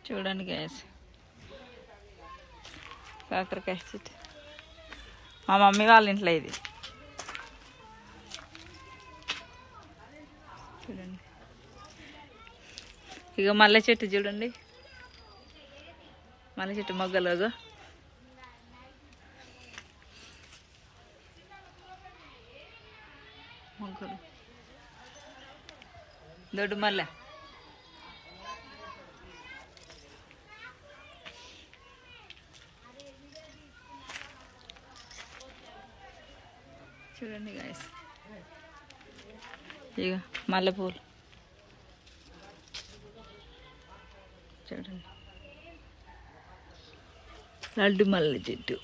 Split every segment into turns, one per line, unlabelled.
చూడండి గ్యాస్ కాకరకాయ చెట్టు మా మమ్మీ వాళ్ళ ఇంట్లో ఇది చూడండి. ఇక మల్లె చెట్టు చూడండి, మల్లె చెట్టు మొగ్గలుగా మొగ్గలు దొడ్డు మల్లె చూడండి గాయస్. ఇక మల్లెపూలు చూడండి, లడ్డు మల్లె చెట్టు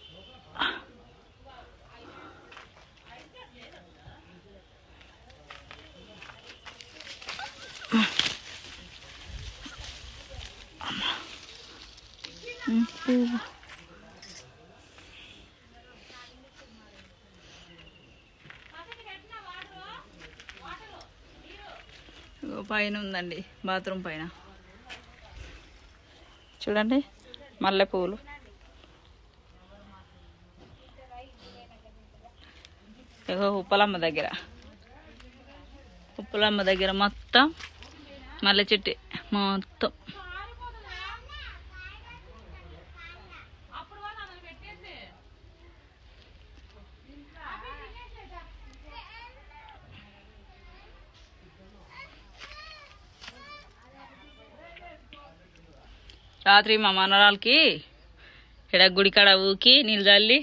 పువ్వు పైన ఉందండి, బాత్రూమ్ పైన చూడండి మల్లెపూలు. ఇగో ఉప్పలమ్మ దగ్గర మొత్తం మల్లె చెట్టు మొత్తం. రాత్రి మా మనరాలకి ఇక్కడ గుడికాడ ఊకి నీళ్ళు చల్లి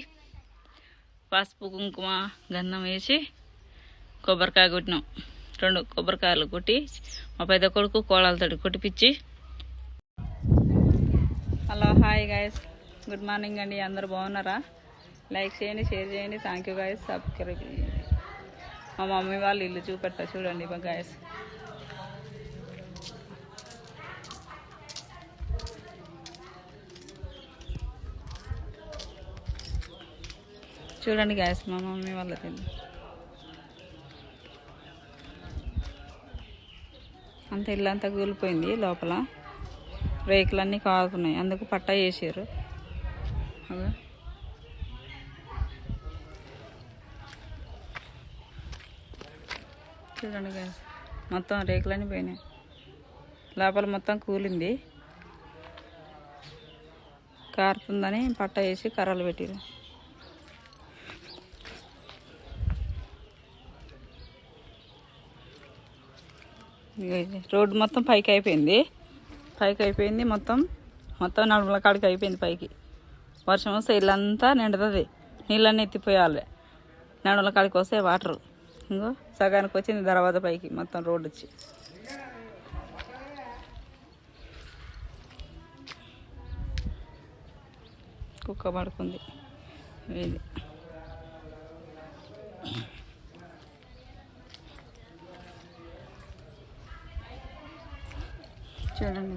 పసుపు కుంకుమ గంధం వేసి కొబ్బరికాయ కొట్టినాం. 2 కొబ్బరికాయలు కొట్టి మా పెద్ద కొడుకు కోడలతోటి కొట్టిపిచ్చి. Hello hi guys, good morning అండి. అందరు బాగున్నారా? లైక్ చేయండి, షేర్ చేయండి. Thank you guys. సబ్స్క్రైబ్ చేయండి. మా మమ్మీ వాళ్ళు ఇల్లు చూపెడతా చూడండి గాయస్. చూడండి గ్యాస్ మా మమ్మీ వాళ్ళది అంత ఇల్లు అంతా కూలిపోయింది. లోపల రేకులన్నీ కాకున్నాయి, అందుకు పట్టా చేసారు. చూడండి గ్యాస్ మొత్తం రేకులన్నీ పోయినాయి. లోపల మొత్తం కూలింది, కారుతుందని పట్టా వేసి కర్రలు పెట్టారు. రోడ్డు మొత్తం పైకి అయిపోయింది. మొత్తం నడుముల కాడికి అయిపోయింది పైకి. వర్షం వస్తే ఇల్లంతా నిండుతుంది, నీళ్ళన్నీ ఎత్తిపోయాలి. నడుముల కాడికి వస్తే వాటరు ఇంకో సగానికి వచ్చింది దర్వాజా పైకి మొత్తం రోడ్డు వచ్చి. కుక్క పడుకుంది ఇది. చూడండి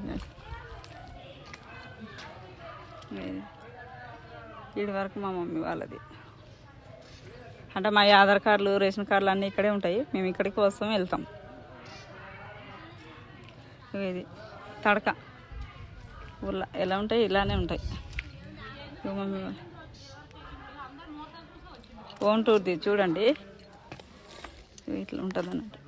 వీడి వరకు మా మమ్మీ వాళ్ళది. అంటే మా ఆధార్ కార్డులు రేషన్ కార్డులు అన్నీ ఇక్కడే ఉంటాయి. మేము ఇక్కడికి వస్తాం వెళ్తాం. ఇది తడక ఊళ్ళో ఎలా ఉంటాయి ఇలానే ఉంటాయి. మమ్మీ హోమ్ టూర్ది చూడండి, ఇట్లా ఉంటుంది అన్నట్టు.